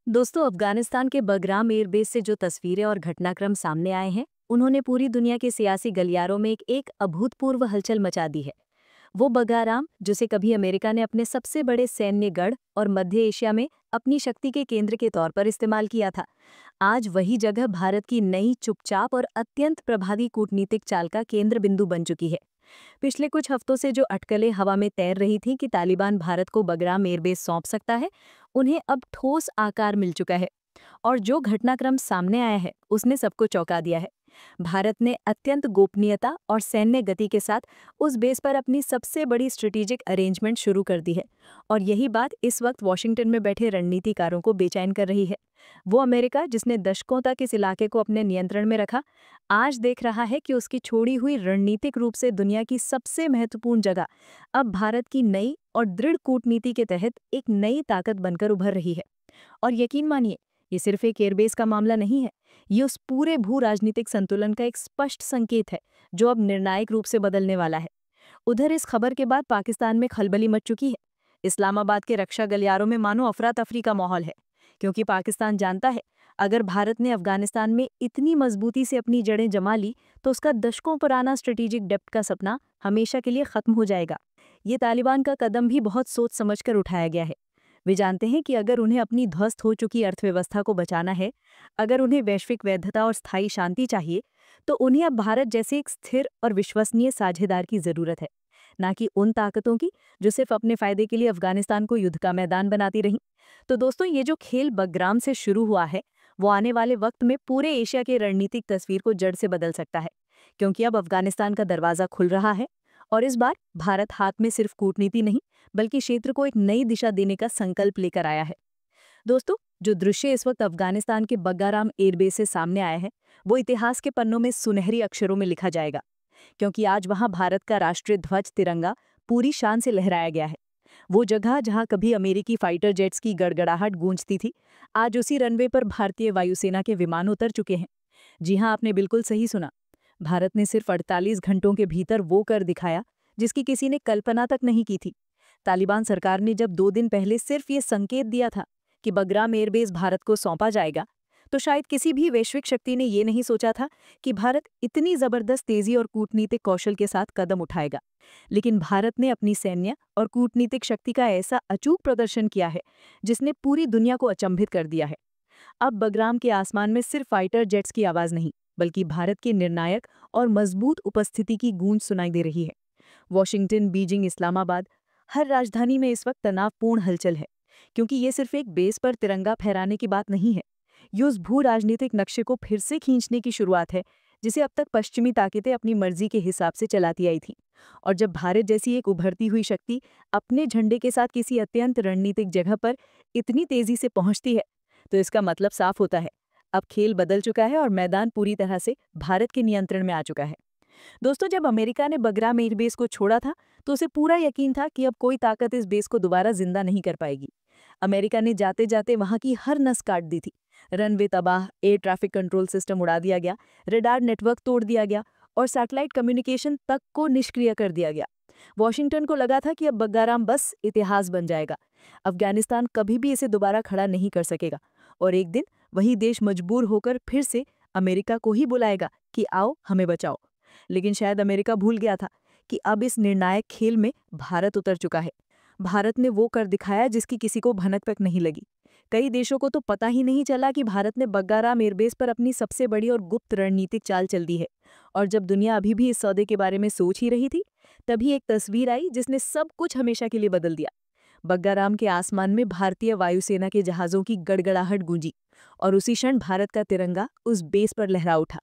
दोस्तों, अफगानिस्तान के बगराम एयरबेस से जो तस्वीरें और घटनाक्रम सामने आए हैं, उन्होंने पूरी दुनिया के सियासी गलियारों में एक अभूतपूर्व हलचल मचा दी है। वो बगाराम, जिसे कभी अमेरिका ने अपने सबसे बड़े सैन्य गढ़ और मध्य एशिया में अपनी शक्ति के केंद्र के तौर पर इस्तेमाल किया था, आज वही जगह भारत की नई चुपचाप और अत्यंत प्रभावी कूटनीतिक चाल का केंद्र बिंदु बन चुकी है। पिछले कुछ हफ्तों से जो अटकलें हवा में तैर रही थीं कि तालिबान भारत को बगराम एयरबेस सौंप सकता है, उन्हें अब ठोस आकार मिल चुका है। और जो घटनाक्रम सामने आया है, उसने सबको चौंका दिया है। भारत ने अत्यंत गोपनीयता और सैन्य गति के साथ उस बेस पर अपनी सबसे बड़ी स्ट्रेटेजिक अरेंजमेंट शुरू कर दी है। और यही बात इस वक्त वॉशिंगटन में बैठे रणनीतिकारों को बेचैन कर रही है। वो अमेरिका, जिसने दशकों तक इस इलाके को अपने नियंत्रण में रखा, आज देख रहा है कि उसकी छोड़ी हुई रणनीतिक रूप से दुनिया की सबसे महत्वपूर्ण जगह अब भारत की नई और दृढ़ कूटनीति के तहत एक नई ताकत बनकर उभर रही है। और यकीन मानिए, ये सिर्फ एक एयरबेस का मामला नहीं है। ये उस पूरे भू राजनीतिक संतुलन का एक स्पष्ट संकेत है, जो अब निर्णायक रूप से बदलने वाला है। उधर इस खबर के बाद पाकिस्तान में खलबली मच चुकी है। इस्लामाबाद के रक्षा गलियारों में मानो अफरा तफरी का माहौल है, क्योंकि पाकिस्तान जानता है, अगर भारत ने अफगानिस्तान में इतनी मजबूती से अपनी जड़ें जमा ली, तो उसका दशकों पुराना स्ट्रेटेजिक डेप्थ का सपना हमेशा के लिए खत्म हो जाएगा। ये तालिबान का कदम भी बहुत सोच समझकर उठाया गया है। वे जानते हैं कि अगर उन्हें अपनी ध्वस्त हो चुकी अर्थव्यवस्था को बचाना है, अगर उन्हें वैश्विक वैधता और स्थायी शांति चाहिए, तो उन्हें अब भारत जैसे एक स्थिर और विश्वसनीय साझेदार की जरूरत है, ना कि उन ताकतों की जो सिर्फ अपने फायदे के लिए अफगानिस्तान को युद्ध का मैदान बनाती रहीं। तो दोस्तों, ये जो खेल बगराम से शुरू हुआ है, वो आने वाले वक्त में पूरे एशिया के रणनीतिक तस्वीर को जड़ से बदल सकता है, क्योंकि अब अफगानिस्तान का दरवाजा खुल रहा है। और इस बार भारत हाथ में सिर्फ कूटनीति नहीं, बल्कि क्षेत्र को एक नई दिशा देने का संकल्प लेकर आया है। दोस्तों, जो दृश्य इस वक्त अफगानिस्तान के बग्गाराम एयरबेस से सामने आया है, वो इतिहास के पन्नों में सुनहरी अक्षरों में लिखा जाएगा, क्योंकि आज वहां भारत का राष्ट्रीय ध्वज तिरंगा पूरी शान से लहराया गया है। वो जगह जहां कभी अमेरिकी फाइटर जेट्स की गड़गड़ाहट गूंजती थी, आज उसी रनवे पर भारतीय वायुसेना के विमान उतर चुके हैं। जी हां, आपने बिल्कुल सही सुना। भारत ने सिर्फ 48 घंटों के भीतर वो कर दिखाया जिसकी किसी ने कल्पना तक नहीं की थी। तालिबान सरकार ने जब 2 दिन पहले सिर्फ ये संकेत दिया था कि बगराम एयरबेस भारत को सौंपा जाएगा, तो शायद किसी भी वैश्विक शक्ति ने ये नहीं सोचा था कि भारत इतनी जबरदस्त तेजी और कूटनीतिक कौशल के साथ कदम उठाएगा। लेकिन भारत ने अपनी सैन्य और कूटनीतिक शक्ति का ऐसा अचूक प्रदर्शन किया है, जिसने पूरी दुनिया को अचंभित कर दिया है। अब बगराम के आसमान में सिर्फ फाइटर जेट्स की आवाज नहीं, बल्कि भारत की निर्णायक और मजबूत उपस्थिति की गूंज सुनाई दे रही है। वॉशिंगटन, बीजिंग, इस्लामाबाद, हर राजधानी में इस वक्त तनावपूर्ण हलचल है, क्योंकि ये सिर्फ एक बेस पर तिरंगा फहराने की बात नहीं है। ये उस भू राजनीतिक नक्शे को फिर से खींचने की शुरुआत है, जिसे अब तक पश्चिमी ताकतें अपनी मर्जी के हिसाब से चलाती आई थीं। और जब भारत जैसी एक उभरती हुई शक्ति अपने झंडे के साथ किसी अत्यंत रणनीतिक जगह पर इतनी तेजी से पहुंचती है, तो इसका मतलब साफ होता है, अब खेल बदल चुका है और मैदान पूरी तरह से भारत के नियंत्रण में आ चुका है। दोस्तों, जब अमेरिका ने बगराम एयरबेस को छोड़ा था, तो उसे पूरा यकीन था कि अब कोई ताकत इस बेस को दोबारा जिंदा नहीं कर पाएगी। अमेरिका ने जाते जाते वहां की हर नस काट दी थी। रनवे तबाह, एयर ट्रैफिक कंट्रोल सिस्टम उड़ा दिया गया, रडार नेटवर्क तोड़ दिया गया और सैटेलाइट कम्युनिकेशन तक को निष्क्रिय कर दिया गया। वॉशिंगटन को लगा था कि अब बग्गाराम बस इतिहास बन जाएगा, अफगानिस्तान कभी भी इसे दोबारा खड़ा नहीं कर सकेगा। और एक दिन वही देश मजबूर होकर फिर से अमेरिका को ही बुलाएगा कि आओ हमें बचाओ। लेकिन शायद अमेरिका भूल गया था कि अब इस निर्णायक खेल में भारत उतर चुका है। भारत ने वो कर दिखाया जिसकी किसी को भनक तक नहीं लगी। कई देशों को तो पता ही नहीं चला कि भारत ने बग्गाराम एयरबेस पर अपनी सबसे बड़ी और गुप्त रणनीतिक चाल चल दी है। और जब दुनिया अभी भी इस सौदे के बारे में सोच ही रही थी, तभी एक तस्वीर आई जिसने सब कुछ हमेशा के लिए बदल दिया। बग्गाराम के आसमान में भारतीय वायुसेना के जहाजों की गड़गड़ाहट गूंजी और उसी क्षण भारत का तिरंगा उस बेस पर लहरा उठा।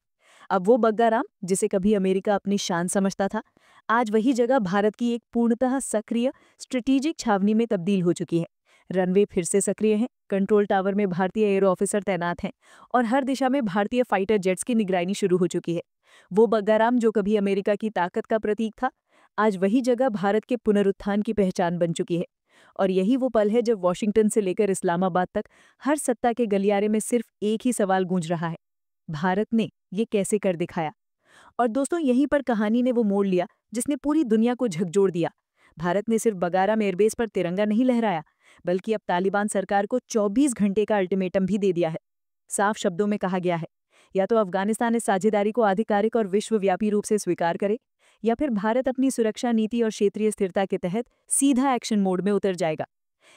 अब वो बग्गाराम, जिसे कभी अमेरिका अपनी शान समझता था, आज वही जगह भारत की एक पूर्णतः सक्रिय स्ट्रेटेजिक छावनी में तब्दील हो चुकी है। रनवे फिर से सक्रिय हैं, कंट्रोल टावर में भारतीय एरो ऑफिसर तैनात हैं और हर दिशा में भारतीय फाइटर जेट्स की निगरानी शुरू हो चुकी है। वो बग्गाराम जो कभी अमेरिका की ताकत का प्रतीक था, आज वही जगह भारत के पुनरुत्थान की पहचान बन चुकी है। और यही वो पल है जब वॉशिंगटन से लेकर इस्लामाबाद तक हर सत्ता के गलियारे में सिर्फ एक ही सवाल गूंज रहा है, भारत ने ये कैसे कर दिखाया। और दोस्तों, यहीं पर कहानी ने वो मोड़ लिया जिसने पूरी दुनिया को झकझोर दिया। भारत ने सिर्फ बगाराम एयरबेस पर तिरंगा नहीं लहराया, बल्कि अब तालिबान सरकार को 24 घंटे का अल्टीमेटम भी दे दिया है। साफ शब्दों में कहा गया है, या तो अफगानिस्तान इस साझेदारी को आधिकारिक और विश्वव्यापी रूप से स्वीकार करे, या फिर भारत अपनी सुरक्षा नीति और क्षेत्रीय स्थिरता के तहत सीधा एक्शन मोड में उतर जाएगा।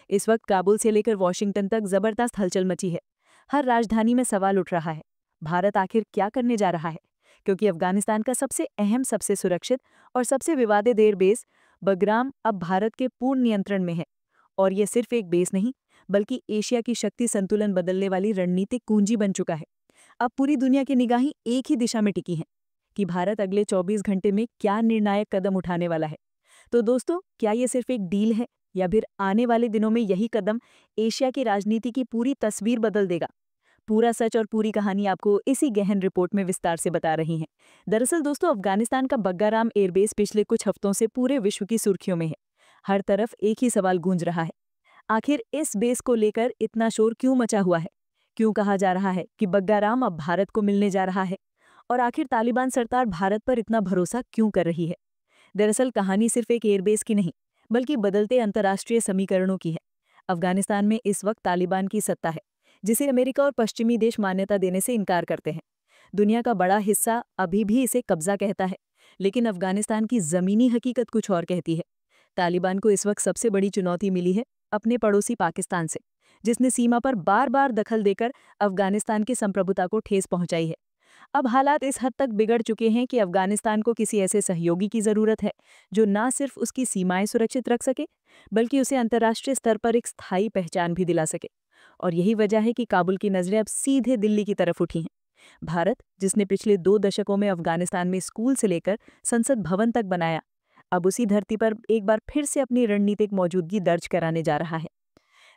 इस वक्त काबुल से लेकर वॉशिंगटन तक जबरदस्त हलचल मची है। हर राजधानी में सवाल उठ रहा है, भारत आखिर क्या करने जा रहा है? क्योंकि अफगानिस्तान का सबसे अहम, सबसे सुरक्षित और सबसे विवादित एयरबेस बगराम अब भारत के पूर्ण नियंत्रण में है। और ये सिर्फ एक बेस नहीं, बल्कि एशिया की शक्ति संतुलन बदलने वाली रणनीतिक कुंजी बन चुका है। अब पूरी दुनिया की निगाहें एक ही दिशा में टिकी हैं कि भारत अगले 24 घंटे में क्या निर्णायक कदम उठाने वाला है। तो दोस्तों, क्या ये सिर्फ एक डील है, या फिर आने वाले दिनों में यही कदम एशिया की राजनीति की पूरी तस्वीर बदल देगा? पूरा सच और पूरी कहानी आपको इसी गहन रिपोर्ट में विस्तार से बता रही हैं। दरअसल दोस्तों, अफगानिस्तान का बग्गाराम एयरबेस पिछले कुछ हफ्तों से पूरे विश्व की सुर्खियों में है। हर तरफ एक ही सवाल गूंज रहा है, आखिर इस बेस को लेकर इतना शोर क्यों मचा हुआ है? क्यों कहा जा रहा है कि बग्गाराम अब भारत को मिलने जा रहा है? और आखिर तालिबान सरकार भारत पर इतना भरोसा क्यों कर रही है? दरअसल कहानी सिर्फ एक एयरबेस की नहीं, बल्कि बदलते अंतर्राष्ट्रीय समीकरणों की है। अफगानिस्तान में इस वक्त तालिबान की सत्ता है, जिसे अमेरिका और पश्चिमी देश मान्यता देने से इनकार करते हैं। दुनिया का बड़ा हिस्सा अभी भी इसे कब्जा कहता है, लेकिन अफगानिस्तान की जमीनी हकीकत कुछ और कहती है। तालिबान को इस वक्त सबसे बड़ी चुनौती मिली है अपने पड़ोसी पाकिस्तान से, जिसने सीमा पर बार बार दखल देकर अफगानिस्तान की संप्रभुता को ठेस पहुंचाई है। अब हालात इस हद तक बिगड़ चुके हैं कि अफगानिस्तान को किसी ऐसे सहयोगी की जरूरत है जो न सिर्फ उसकी सीमाएं सुरक्षित रख सके, बल्कि उसे अंतर्राष्ट्रीय स्तर पर एक स्थायी पहचान भी दिला सके। और यही वजह है कि काबुल की नजरें अब सीधे दिल्ली की तरफ उठी हैं। भारत, जिसने पिछले 2 दशकों में अफगानिस्तान में स्कूल से लेकर संसद भवन तक बनाया, अब उसी धरती पर एक बार फिर से अपनी रणनीतिक मौजूदगी दर्ज कराने जा रहा है।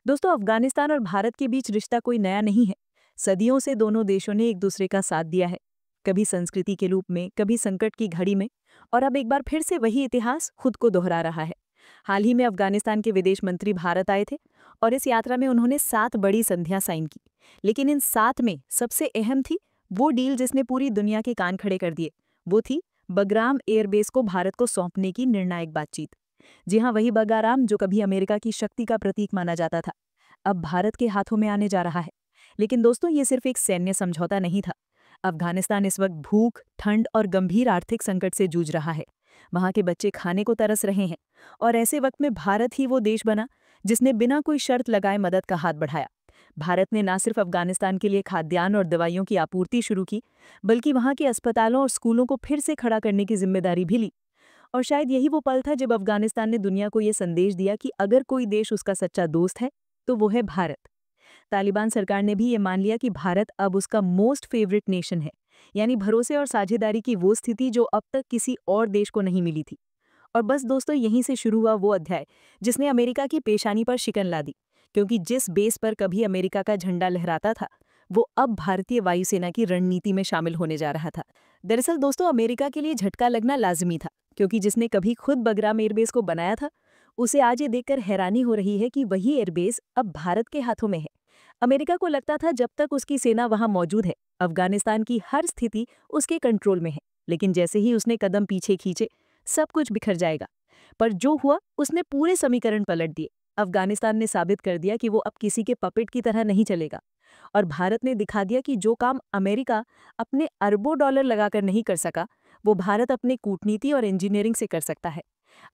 दोस्तों, अफगानिस्तान और भारत के बीच रिश्ता कोई नया नहीं है। सदियों से दोनों देशों ने एक दूसरे का साथ दिया है, कभी संस्कृति के रूप में, कभी संकट की घड़ी में, और अब एक बार फिर से वही इतिहास खुद को दोहरा रहा है। हाल ही में अफगानिस्तान के विदेश मंत्री भारत आए थे और इस यात्रा में उन्होंने 7 बड़ी संधियां साइन की। लेकिन इन 7 में सबसे अहम थी वो डील जिसने पूरी दुनिया के कान खड़े कर दिए। वो थी बगराम एयरबेस को भारत को सौंपने की निर्णायक बातचीत। जी हाँ, वही बगाराम जो कभी अमेरिका की शक्ति का प्रतीक माना जाता था, अब भारत के हाथों में आने जा रहा है। लेकिन दोस्तों, ये सिर्फ एक सैन्य समझौता नहीं था। अफगानिस्तान इस वक्त भूख, ठंड और गंभीर आर्थिक संकट से जूझ रहा है। वहां के बच्चे खाने को तरस रहे हैं, और ऐसे वक्त में भारत ही वो देश बना जिसने बिना कोई शर्त लगाए मदद का हाथ बढ़ाया। भारत ने न सिर्फ अफगानिस्तान के लिए खाद्यान्न और दवाइयों की आपूर्ति शुरू की, बल्कि वहां के अस्पतालों और स्कूलों को फिर से खड़ा करने की जिम्मेदारी भी ली। और शायद यही वो पल था जब अफगानिस्तान ने दुनिया को ये संदेश दिया कि अगर कोई देश उसका सच्चा दोस्त है, तो वो है भारत। तालिबान सरकार ने भी ये मान लिया कि भारत अब उसका मोस्ट फेवरेट नेशन है, यानी भरोसे और साझेदारी की वो स्थिति जो अब तक किसी और देश को नहीं मिली थी। और बस दोस्तों, यहीं से शुरू हुआ वो अध्याय जिसने अमेरिका की पेशानी पर शिकन ला दी, क्योंकि जिस बेस पर कभी अमेरिका का झंडा लहराता था, वो अब भारतीय वायुसेना की रणनीति में शामिल होने जा रहा था। दरअसल दोस्तों, अमेरिका के लिए झटका लगना लाजमी था, क्योंकि जिसने कभी खुद बगराम एयरबेस को बनाया था, उसे आज ये देखकर हैरानी हो रही है कि वही एयरबेस अब भारत के हाथों में है। अमेरिका को लगता था जब तक उसकी सेना वहां मौजूद है, अफगानिस्तान की हर स्थिति उसके कंट्रोल में है। लेकिन जैसे ही उसने कदम पीछे खींचे, सब कुछ बिखर जाएगा। पर जो हुआ, उसने पूरे समीकरण पलट दिए। अफगानिस्तान ने साबित कर दिया कि वो अब किसी के पपेट की तरह नहीं चलेगा, और भारत ने दिखा दिया कि जो काम अमेरिका अपने अरबों डॉलर लगाकर नहीं कर सका, वो भारत अपने कूटनीति और इंजीनियरिंग से कर सकता है।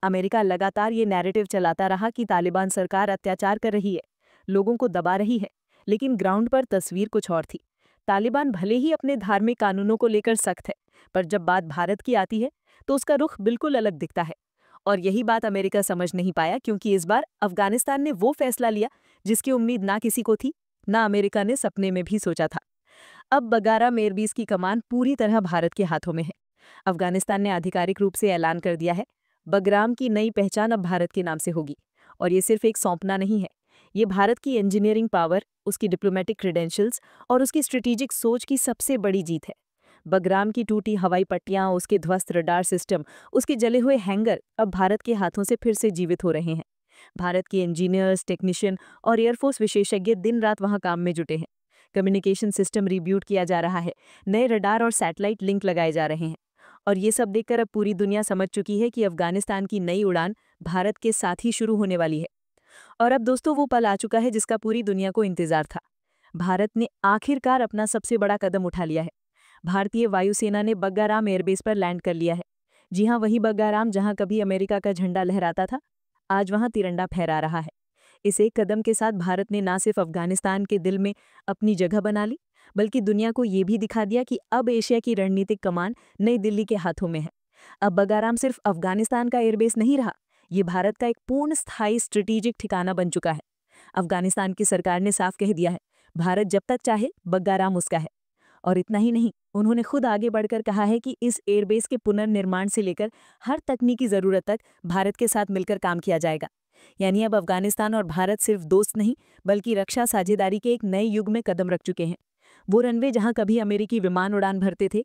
अमेरिका लगातार ये नैरेटिव चलाता रहा कि तालिबान सरकार अत्याचार कर रही है, लोगों को दबा रही है, लेकिन ग्राउंड पर तस्वीर कुछ और थी। तालिबान भले ही अपने धार्मिक कानूनों को लेकर सख्त है, पर जब बात भारत की आती है तो उसका रुख बिल्कुल अलग दिखता है। और यही बात अमेरिका समझ नहीं पाया, क्योंकि इस बार अफगानिस्तान ने वो फैसला लिया जिसकी उम्मीद ना किसी को थी, ना अमेरिका ने सपने में भी सोचा था। अब बगाराम एयरबेस की कमान पूरी तरह भारत के हाथों में है। अफगानिस्तान ने आधिकारिक रूप से ऐलान कर दिया है, बगराम की नई पहचान अब भारत के नाम से होगी। और ये सिर्फ एक सौंपना नहीं है, ये भारत की इंजीनियरिंग पावर, उसकी डिप्लोमेटिक क्रेडेंशियल्स और उसकी स्ट्रेटेजिक सोच की सबसे बड़ी जीत है। बगराम की टूटी हवाई पट्टियां, उसके ध्वस्त रडार सिस्टम, उसके जले हुए हैंगर अब भारत के हाथों से फिर से जीवित हो रहे हैं। भारत के इंजीनियर्स, टेक्नीशियन और एयरफोर्स विशेषज्ञ दिन रात वहां काम में जुटे हैं। कम्युनिकेशन सिस्टम रिब्यूट किया जा रहा है, नए रडार और सैटेलाइट लिंक लगाए जा रहे हैं। और ये सब देखकर अब पूरी दुनिया समझ चुकी है कि अफगानिस्तान की नई उड़ान भारत के साथ ही शुरू होने वाली है। और अब दोस्तों वो पल आ चुका है जिसका पूरी दुनिया को इंतजार था। भारत ने आखिरकार अपना सबसे बड़ा कदम उठा लिया है। भारतीय वायुसेना ने बग्गाराम एयरबेस पर लैंड कर लिया है। जी हाँ, वही बग्गाराम जहां कभी अमेरिका का झंडा लहराता था, आज वहां तिरंगा फहरा रहा है। इस एक कदम के साथ भारत ने ना सिर्फ अफगानिस्तान के दिल में अपनी जगह बना ली, बल्कि दुनिया को ये भी दिखा दिया कि अब एशिया की रणनीतिक कमान नई दिल्ली के हाथों में है। अब बग्गाराम सिर्फ अफगानिस्तान का एयरबेस नहीं रहा, ये भारत का एक पूर्ण स्थायी स्ट्रेटेजिक ठिकाना बन चुका है। अफगानिस्तान की सरकार ने साफ कह दिया है, भारत जब तक चाहे बग्गाराम उसका है। और इतना ही नहीं, उन्होंने खुद आगे बढ़कर कहा है कि इस एयरबेस के पुनर्निर्माण से लेकर हर तकनीकी जरूरत तक भारत के साथ मिलकर काम किया जाएगा। यानी अब अफगानिस्तान और भारत सिर्फ दोस्त नहीं, बल्कि रक्षा साझेदारी के एक नए युग में कदम रख चुके हैं। वो रनवे जहां कभी अमेरिकी विमान उड़ान भरते थे,